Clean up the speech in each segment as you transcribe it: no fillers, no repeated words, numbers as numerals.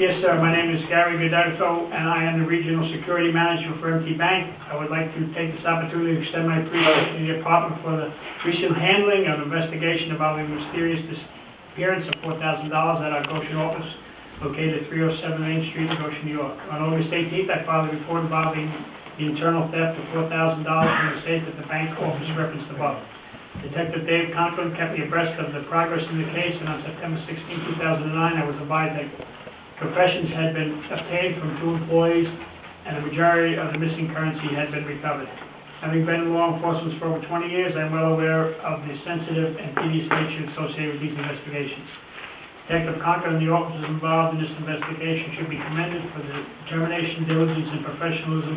Yes, sir. My name is Gary Godetto, and I am the Regional Security Manager for MT Bank. I would like to take this opportunity to extend my appreciation to the department for the recent handling of investigation involving mysterious disappearance of $4,000 at our Goshen office located at 307 Main Street in Goshen, New York. On August 18th, I filed a report involving the internal theft of $4,000 from the safe at the bank office referenced above. Detective Dave Conklin kept me abreast of the progress in the case, and on September 16, 2009, I was advised that confessions had been obtained from 2 employees, and the majority of the missing currency had been recovered. Having been in law enforcement for over 20 years, I am well aware of the sensitive and tedious nature associated with these investigations. Detective Conklin and the officers involved in this investigation should be commended for the determination, diligence, and professionalism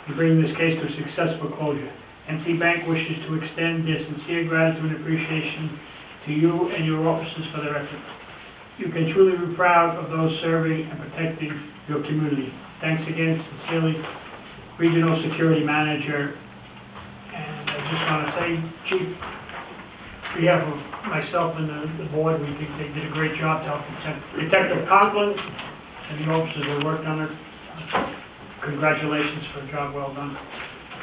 in bringing this case to a successful closure. MT Bank wishes to extend their sincere gratitude and appreciation to you and your officers for their effort. You can truly be proud of those serving and protecting your community. Thanks again, sincerely, Regional Security Manager. And I just want to say, Chief, on behalf of myself and the board, we think they did a great job to help Detective Conklin and the officers who worked on it. Congratulations for a job well done.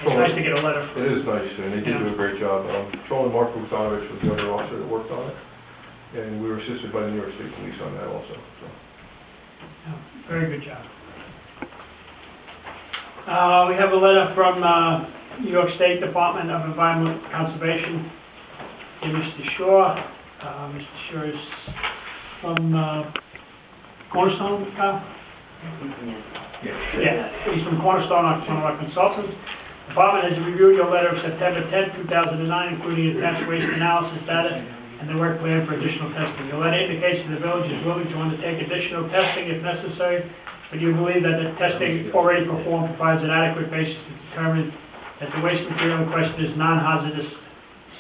It's nice to get a letter from. It is nice, and they did do a great job. Patrolman Mark Bogdanovich was the other officer that worked on it, and we were assisted by the New York State Police on that also. So. Yeah, very good job. We have a letter from New York State Department of Environmental Conservation to Mr. Shaw. Mr. Shaw is from Cornerstone, Kyle? Yeah, he's from Cornerstone, one of our consultants. The department has reviewed your letter of September 10, 2009, including attached waste analysis data and the work plan for additional testing. The letter indicates that the village is willing to undertake additional testing if necessary, but you believe that the testing already performed provides an adequate basis to determine that the waste material in question is non-hazardous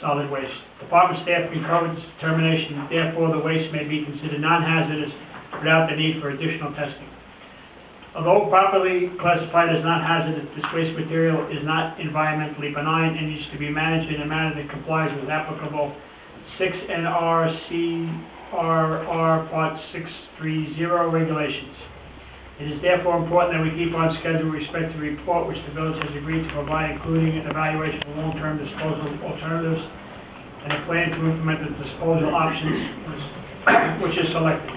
solid waste. Department staff concur with this determination, and therefore the waste may be considered non-hazardous without the need for additional testing. Although properly classified as non-hazardous, this waste material is not environmentally benign and needs to be managed in a manner that complies with applicable 6 NRCRR Part 630 regulations. It is therefore important that we keep on schedule with respect to the report which the village has agreed to provide, including an evaluation of long-term disposal alternatives and a plan to implement the disposal options which is selected.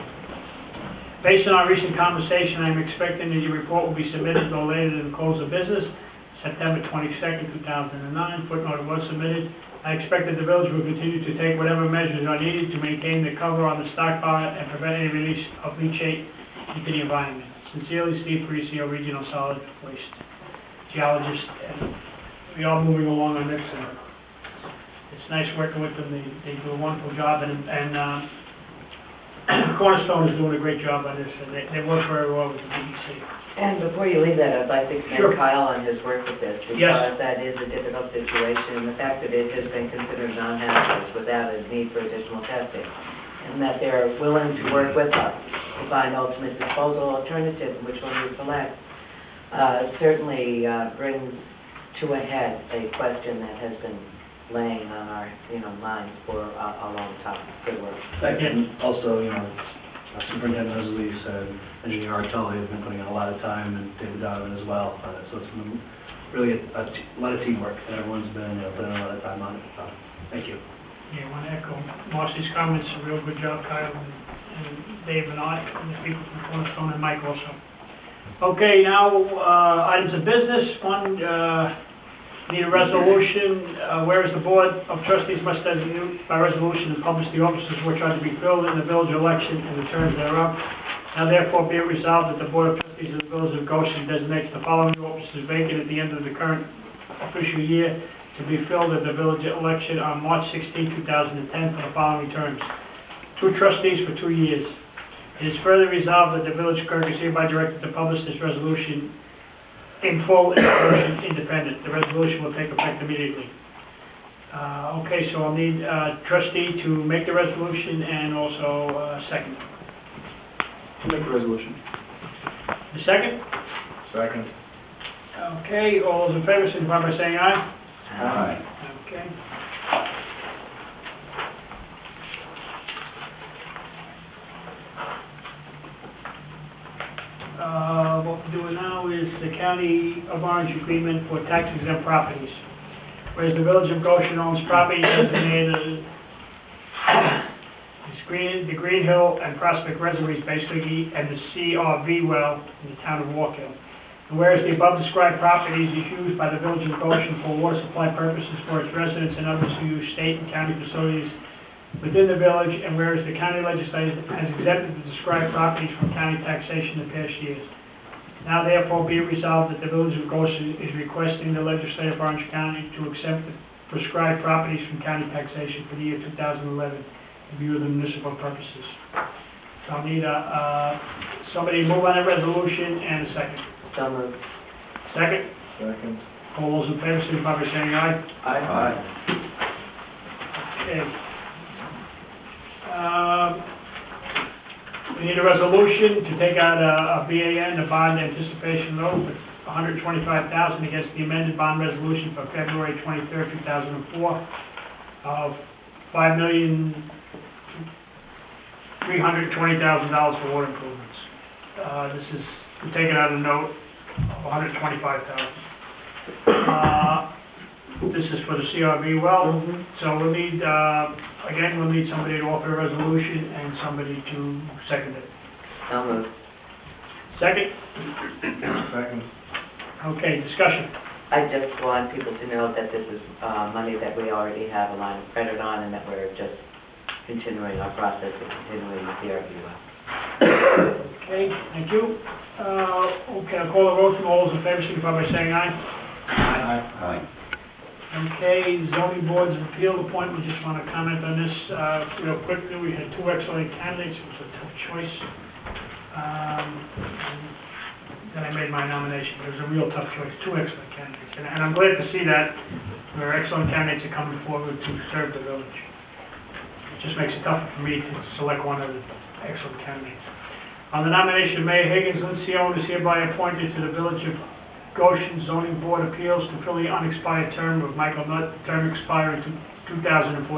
Based on our recent conversation, I am expecting that your report will be submitted no later than the close of business, September 22nd, 2009. Footnote, it was submitted. I expect that the village will continue to take whatever measures are needed to maintain the cover on the stockpile and prevent any release of leachate into the environment. Sincerely, Steve Parisi, Regional Solid Waste Geologist. And we are moving along on this. It's nice working with them. They do a wonderful job, and Cornerstone is doing a great job on this, and they work very well with the DEC. And before you leave that, I'd like to commend Kyle on his work with this, because that is a difficult situation, and the fact that it has been considered non-hazardous without a need for additional testing, and that they're willing to work with us to find ultimate disposal alternatives, which one we select, certainly brings to a head a question that has been laying on our minds for a long time. Good work. And also, Superintendent Resolise and Engineer Artelli have been putting in a lot of time, and David Donovan as well. So it's been really a lot of teamwork, and everyone's been putting a lot of time on it. So thank you. Yeah, I want to echo Marcy's comments. A real good job, Kyle, and Dave and I, and the people from Cornerstone, and Mike also. Okay, now items of business. One, need a resolution, whereas the Board of Trustees must designate by resolution and publish the offices which are to be filled in the village election and the terms thereof. Now therefore be it resolved that the Board of Trustees of the Village of Goshen designates the following offices vacant at the end of the current official year to be filled at the village election on March 16, 2010 for the following terms. 2 trustees for 2 years. It is further resolved that the village clerk is hereby directed to publish this resolution in full and independent. The resolution will take effect immediately. Okay, so I'll need trustee to make the resolution and also second. Make the resolution. The second? Second. Okay, all those in favor signify by saying aye. Aye. Okay. What we're doing now is the County of Orange agreement for tax exempt properties. Whereas the Village of Goshen owns property designated the Green Hill and Prospect Reservoirs, basically, and the CRV well in the town of Walk Hill. And whereas the above described properties is used by the Village of Goshen for water supply purposes for its residents and others who use state and county facilities within the village, and whereas the county legislature has exempted the described properties from county taxation in the past years. Now therefore be it resolved that the Village of Goshen is requesting the legislature of Orange County to accept the prescribed properties from county taxation for the year 2011 in view of the municipal purposes. So I'll need somebody move on the resolution and a second. So moved. Second? Second. All those in favor, signify by saying aye. Aye. Okay. We need a resolution to take out a BAN, a bond anticipation note, of $125,000 against the amended bond resolution for February 23rd, 2004, of $5,320,000 for water improvements. This is, we're taking out a note of $125,000. This is for the CRV well, so we'll need, again, we'll need somebody to offer a resolution and somebody to second it. So moved. Second? Second. Okay, discussion. I just want people to know that this is money that we already have a line of credit on, and that we're just continuing our process of continuing the CRV well. Okay, thank you. Okay, I'll call the vote from all those in favor, signify by saying aye. Aye. Okay, zoning boards of appeal appointment, just want to comment on this real quickly. We had two excellent candidates, it was a tough choice. Then I made my nomination, it was a real tough choice, two excellent candidates. And I'm glad to see that there are excellent candidates are coming forward to serve the village. It just makes it tougher for me to select one of the excellent candidates. On the nomination of Mayor Higgins, Lindsay Owen is hereby appointed to the Village of Goshen Zoning Board Appeals to fill the unexpired term of Michael Nutt, term expiring 2014.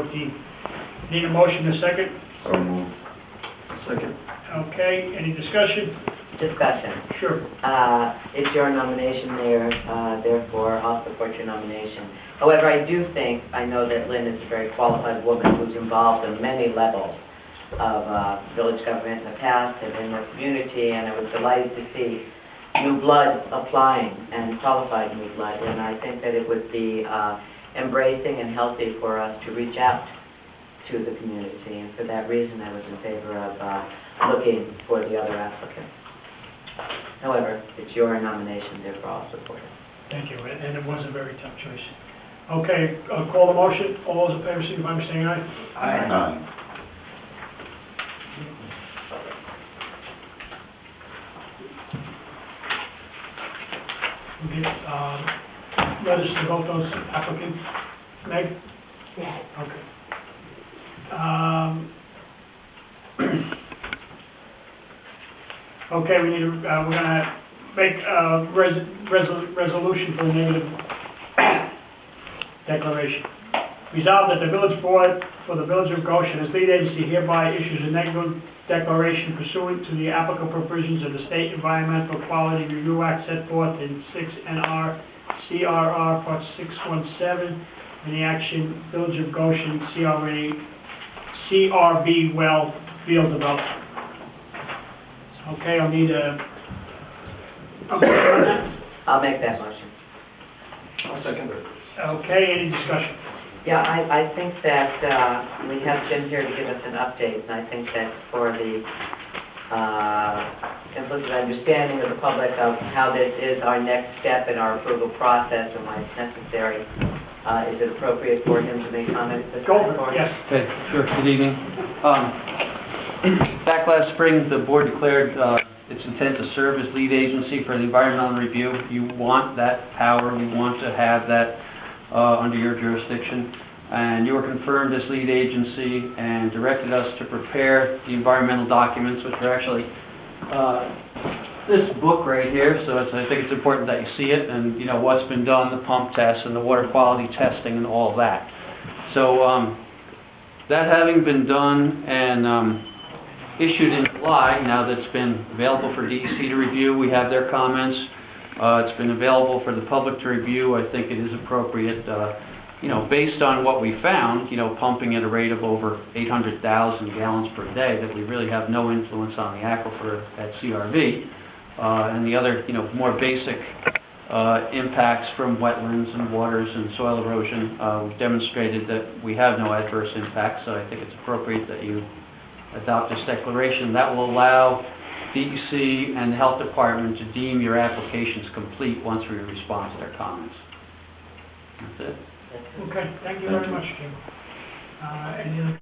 Need a motion and a second? So moved. Second. Okay, any discussion? Discussion. Sure. It's your nomination, Mayor, therefore I'll support your nomination. However, I do think, I know that Lynn is a very qualified woman who's involved in many levels of village government in the past and in the community, and I was delighted to see new blood applying and qualified new blood, and I think that it would be embracing and healthy for us to reach out to the community, and for that reason I was in favor of looking for the other applicant. However, it's your nomination, therefore I'll support it. Thank you, and it was a very tough choice. Okay, I'll call the motion. All those in favor, signify by saying aye. Aye. We get letters to both those applicants. Meg? Yes. Okay. Okay, we need, we're gonna make a resolution for the negative declaration. Resolved that the village board for the Village of Goshen as lead agency hereby issues a negative declaration pursuant to the applicable provisions of the State Environmental Quality Review Act set forth in 6 NR CRR Part 617 in the action Village of Goshen CRB well field development. Okay, I'll need a motion on that. I'll make that motion. I'll second it. Okay, any discussion? Yeah, I think that we have Jim here to give us an update, and I think that for the implicit understanding of the public of how this is our next step in our approval process and why it's necessary, is it appropriate for him to make comments this Go time? for it, yes. Okay, sure, good evening. Back last spring, the board declared its intent to serve as lead agency for the environmental review. You want that power, you want to have that under your jurisdiction, and you were confirmed as lead agency and directed us to prepare the environmental documents, which are actually this book right here, so I think it's important that you see it, and you know what's been done, the pump tests and the water quality testing and all that. So that having been done, and issued in July, now that's been available for DEC to review. We have their comments. It's been available for the public to review. I think it is appropriate, based on what we found, pumping at a rate of over 800,000 gallons per day, that we really have no influence on the aquifer at CRV. And the other, more basic impacts from wetlands and waters and soil erosion, we've demonstrated that we have no adverse impacts, so I think it's appropriate that you adopt this declaration. That will allow DEC and the Health Department to deem your applications complete once we respond to their comments. That's it. Okay, thank you very much, Jim. Any other